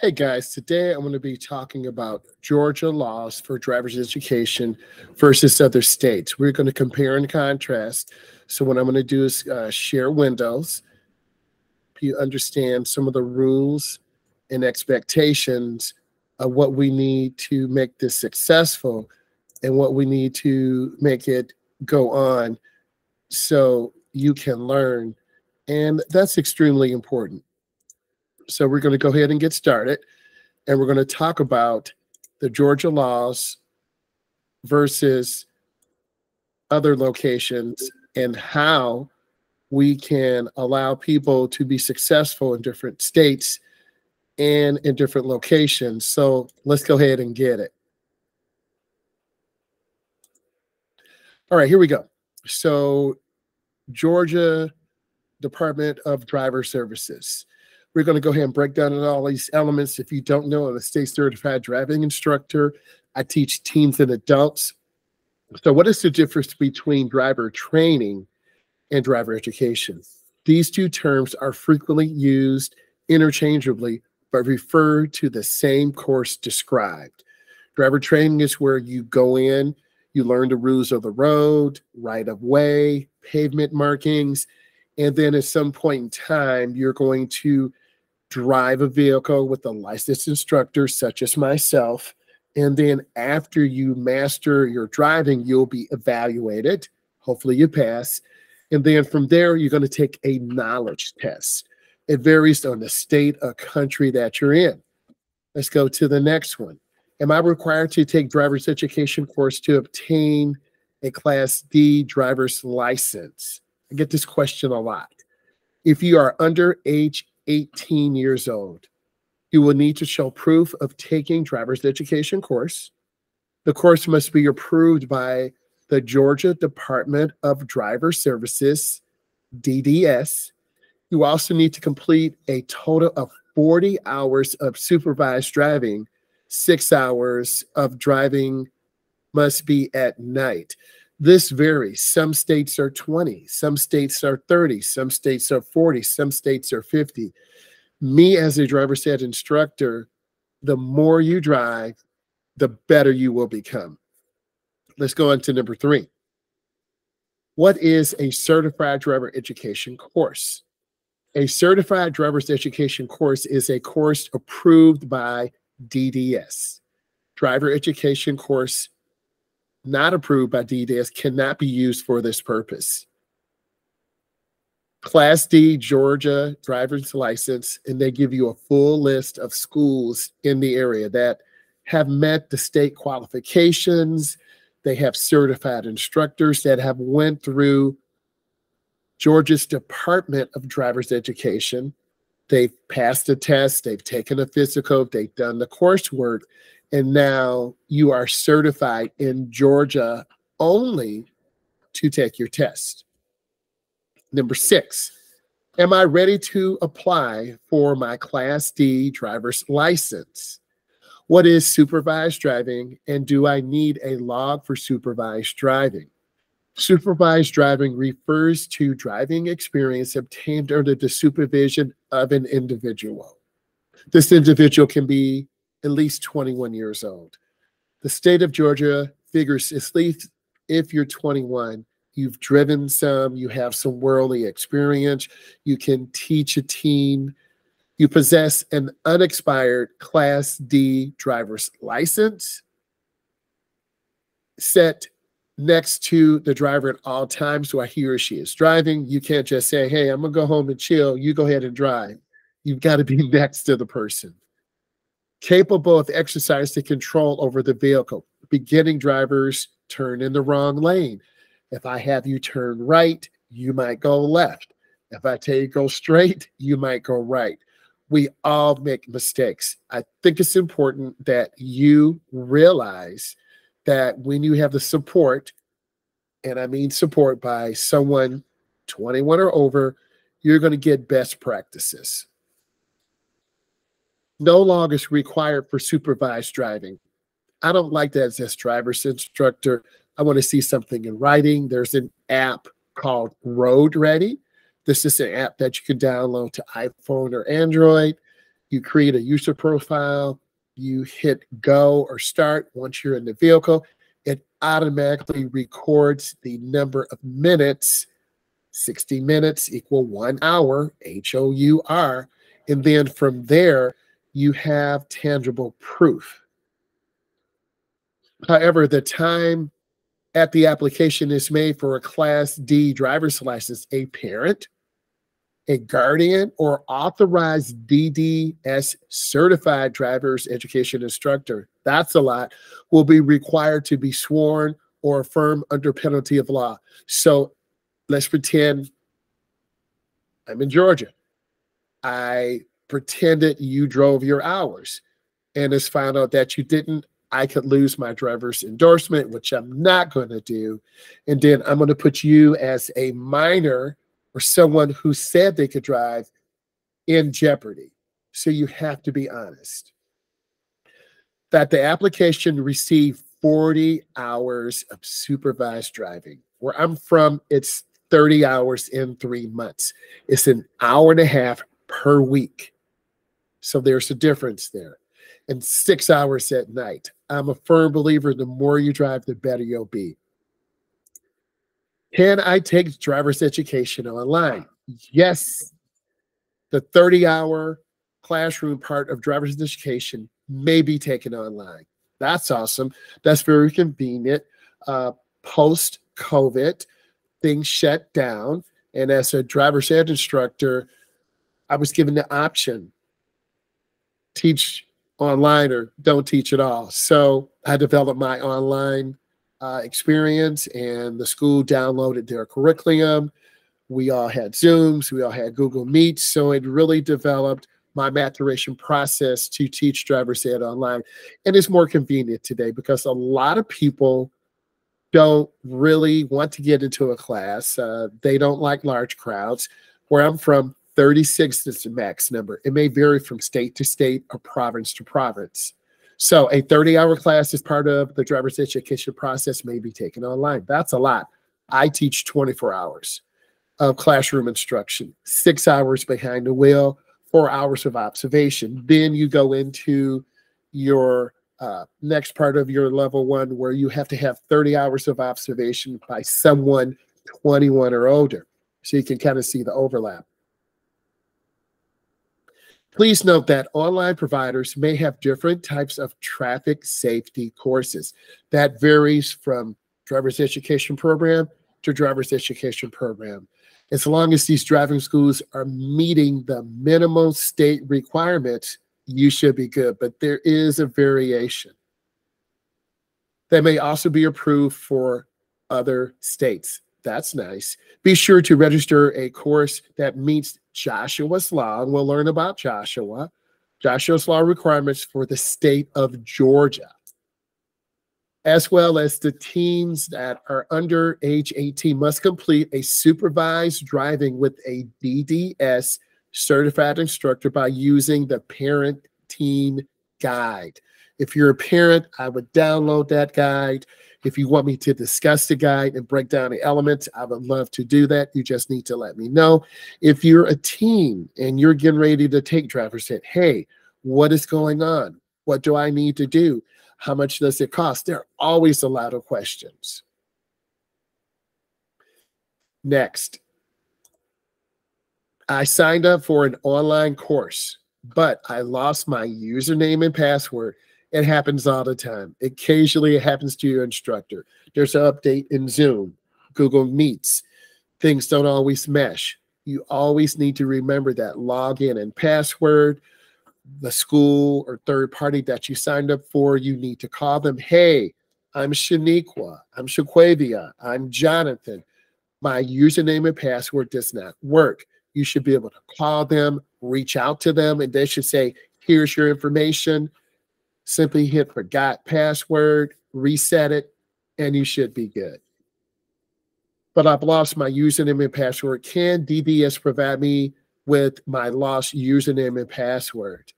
Hey guys, today I'm going to be talking about Georgia laws for driver's education versus other states. We're going to compare and contrast. So what I'm going to do is share windows. You understand some of the rules and expectations of what we need to make this successful and what we need to make it go on so you can learn. And that's extremely important. So we're going to go ahead and get started. And we're going to talk about the Georgia laws versus other locations and how we can allow people to be successful in different states and in different locations. So let's go ahead and get it. All right, here we go. So Georgia Department of Driver Services. We're going to go ahead and break down all these elements. If you don't know, I'm a state certified driving instructor. I teach teens and adults. So what is the difference between driver training and driver education? These two terms are frequently used interchangeably, but refer to the same course described. Driver training is where you go in, you learn the rules of the road, right of way, pavement markings, and then at some point in time, you're going to drive a vehicle with a licensed instructor, such as myself. And then after you master your driving, you'll be evaluated. Hopefully you pass. And then from there, you're going to take a knowledge test. It varies on the state or country that you're in. Let's go to the next one. Am I required to take driver's education course to obtain a Class D driver's license? I get this question a lot. If you are under age 18 years old, you will need to show proof of taking driver's education course. The course must be approved by the Georgia Department of Driver Services, DDS. You also need to complete a total of 40 hours of supervised driving. 6 hours of driving must be at night. This varies. Some states are 20, some states are 30, some states are 40, some states are 50. Me as a driver's ed instructor, the more you drive, the better you will become. Let's go on to number 3. What is a certified driver education course? A certified driver's education course is a course approved by DDS. Driver education course not approved by DDS cannot be used for this purpose. Class D Georgia driver's license, and they give you a full list of schools in the area that have met the state qualifications. They have certified instructors that have went through Georgia's Department of Driver's Education. They've passed the test, they've taken a physical, they've done the coursework, and now you are certified in Georgia only to take your test. Number 6, am I ready to apply for my Class D driver's license? What is supervised driving, and do I need a log for supervised driving? Supervised driving refers to driving experience obtained under the supervision of an individual. This individual can be at least 21 years old. The state of Georgia figures at least if you're 21, you've driven some, you have some worldly experience, you can teach a teen, you possess an unexpired Class D driver's license, set next to the driver at all times while he or she is driving. You can't just say, hey, I'm gonna go home and chill, you go ahead and drive. You've got to be next to the person. Capable of exercising control over the vehicle. Beginning drivers turn in the wrong lane. If I have you turn right, you might go left. If I tell you go straight, you might go right. We all make mistakes. I think it's important that you realize that when you have the support, and I mean support by someone 21 or over, you're going to get best practices. No log is required for supervised driving. I don't like that as driver's instructor. I want to see something in writing. There's an app called Road Ready. This is an app that you can download to iPhone or Android. You create a user profile, you hit go or start. Once you're in the vehicle, it automatically records the number of minutes. 60 minutes equal 1 hour, HOUR. And then from there, you have tangible proof. However, the time at the application is made for a Class D driver's license, a parent, a guardian, or authorized DDS certified driver's education instructor, that's a lot, will be required to be sworn or affirmed under penalty of law. So let's pretend I'm in Georgia. I pretended you drove your hours and it's found out that you didn't. I could lose my driver's endorsement, which I'm not going to do. And then I'm going to put you as a minor or someone who said they could drive in jeopardy. So you have to be honest. That the application received 40 hours of supervised driving. Where I'm from, it's 30 hours in 3 months. It's an hour and a half per week. So there's a difference there. And 6 hours at night. I'm a firm believer the more you drive, the better you'll be. Can I take driver's education online? Yes. The 30-hour classroom part of driver's education may be taken online. That's awesome. That's very convenient. Post-COVID, things shut down. And as a driver's ed instructor, I was given the option, teach online or don't teach at all. So I developed my online experience, and the school downloaded their curriculum. We all had Zooms, we all had Google Meets. So it really developed my maturation process to teach driver's ed online. And it's more convenient today because a lot of people don't really want to get into a class. They don't like large crowds. Where I'm from, 36 is the max number. It may vary from state to state or province to province. So a 30-hour class as part of the driver's education process may be taken online. That's a lot. I teach 24 hours of classroom instruction, 6 hours behind the wheel, 4 hours of observation. Then you go into your next part of your level one, where you have to have 30 hours of observation by someone 21 or older. So you can kind of see the overlap. Please note that online providers may have different types of traffic safety courses. That varies from driver's education program to driver's education program. As long as these driving schools are meeting the minimum state requirements, you should be good. But there is a variation. They may also be approved for other states. That's nice. Be sure to register a course that meets Joshua's Law, and we'll learn about Joshua's Law requirements for the state of Georgia, as well as the teens that are under age 18 must complete a supervised driving with a DDS certified instructor by using the parent teen guide. If you're a parent, I would download that guide. If you want me to discuss the guide and break down the elements, I would love to do that. You just need to let me know. If you're a teen and you're getting ready to take driver's ed, hey, what is going on? What do I need to do? How much does it cost? There are always a lot of questions. Next, I signed up for an online course, but I lost my username and password. It happens all the time. Occasionally, it happens to your instructor. There's an update in Zoom, Google Meets. Things don't always mesh. You always need to remember that login and password. The school or third party that you signed up for, you need to call them. Hey, I'm Shaniqua. I'm Shaquavia. I'm Jonathan. My username and password does not work. You should be able to call them, reach out to them, and they should say, here's your information. Simply hit forgot password, reset it, and you should be good. But I've lost my username and password. Can DDS provide me with my lost username and password?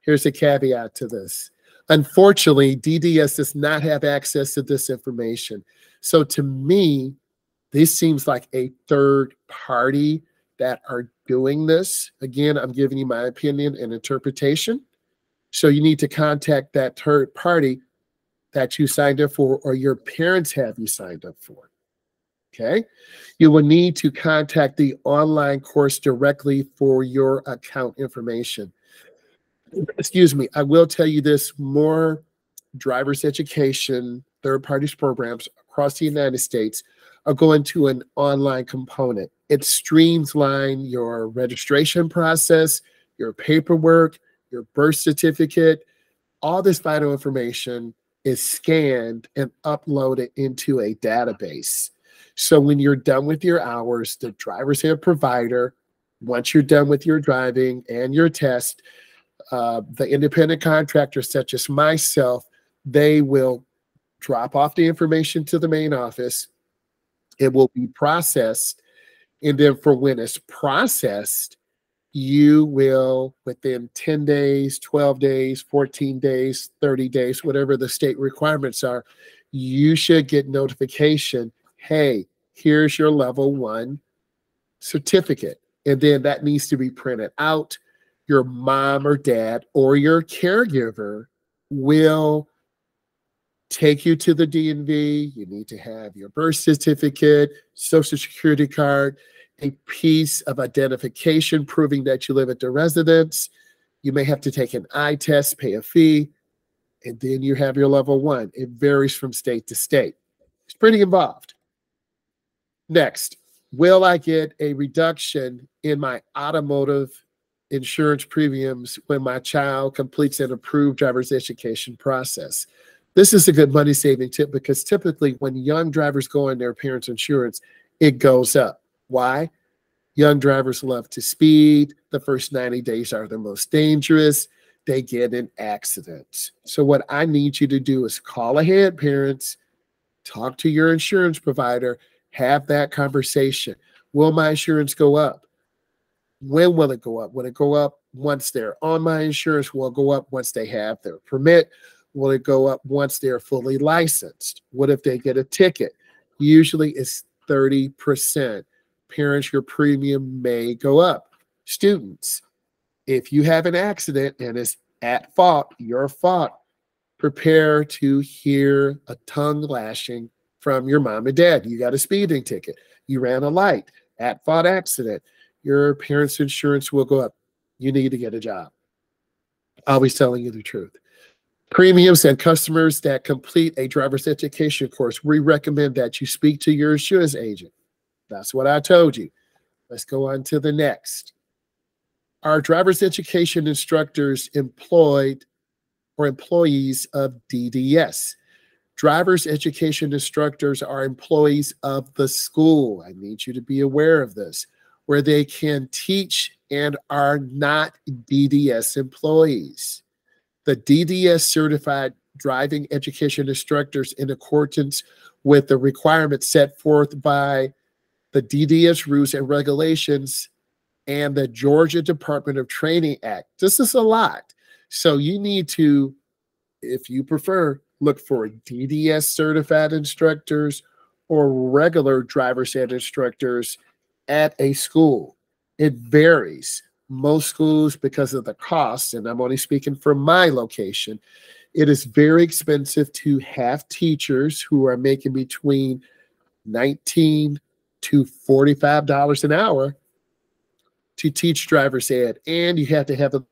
Here's a caveat to this. Unfortunately, DDS does not have access to this information. So to me, this seems like a third party that are doing this, again, I'm giving you my opinion and interpretation. So you need to contact that third party that you signed up for or your parents have you signed up for. Okay. You will need to contact the online course directly for your account information. Excuse me. I will tell you this, more driver's education, third parties programs across the United States are going to an online component. It streamlines your registration process, your paperwork, your birth certificate. All this vital information is scanned and uploaded into a database. So when you're done with your hours, the driver's ed provider, once you're done with your driving and your test, the independent contractors such as myself, they will drop off the information to the main office. It will be processed. And then for when it's processed, you will, within 10 days, 12 days, 14 days, 30 days, whatever the state requirements are, you should get notification, hey, here's your level 1 certificate. And then that needs to be printed out. Your mom or dad or your caregiver will take you to the DMV. You need to have your birth certificate, social security card, a piece of identification proving that you live at the residence. You may have to take an eye test, pay a fee, and then you have your level 1. It varies from state to state. It's pretty involved. Next, will I get a reduction in my automotive insurance premiums when my child completes an approved driver's education process? This is a good money saving tip because typically when young drivers go on their parents' insurance, it goes up. Why? Young drivers love to speed. The first 90 days are the most dangerous. They get in accidents. So what I need you to do is call ahead, parents, talk to your insurance provider, have that conversation. Will my insurance go up? When will it go up? Will it go up once they're on my insurance? Will it go up once they have their permit? Will it go up once they're fully licensed? What if they get a ticket? Usually it's 30%. Parents, your premium may go up. Students, if you have an accident and it's at fault, your fault, prepare to hear a tongue lashing from your mom and dad. You got a speeding ticket. You ran a light, at fault accident. Your parents' insurance will go up. You need to get a job. Always telling you the truth. Premiums and customers that complete a driver's education course, we recommend that you speak to your insurance agent. That's what I told you. Let's go on to the next. Are driver's education instructors employed or employees of DDS? Driver's education instructors are employees of the school. I need you to be aware of this, where they can teach and are not DDS employees. The DDS certified driving education instructors, in accordance with the requirements set forth by the DDS rules and regulations and the Georgia Department of Training Act. This is a lot. So you need to, if you prefer, look for DDS certified instructors or regular driver's ed instructors at a school. It varies. Most schools, because of the cost, and I'm only speaking from my location, it is very expensive to have teachers who are making between $19 to $45 an hour to teach driver's ed, and you have to have the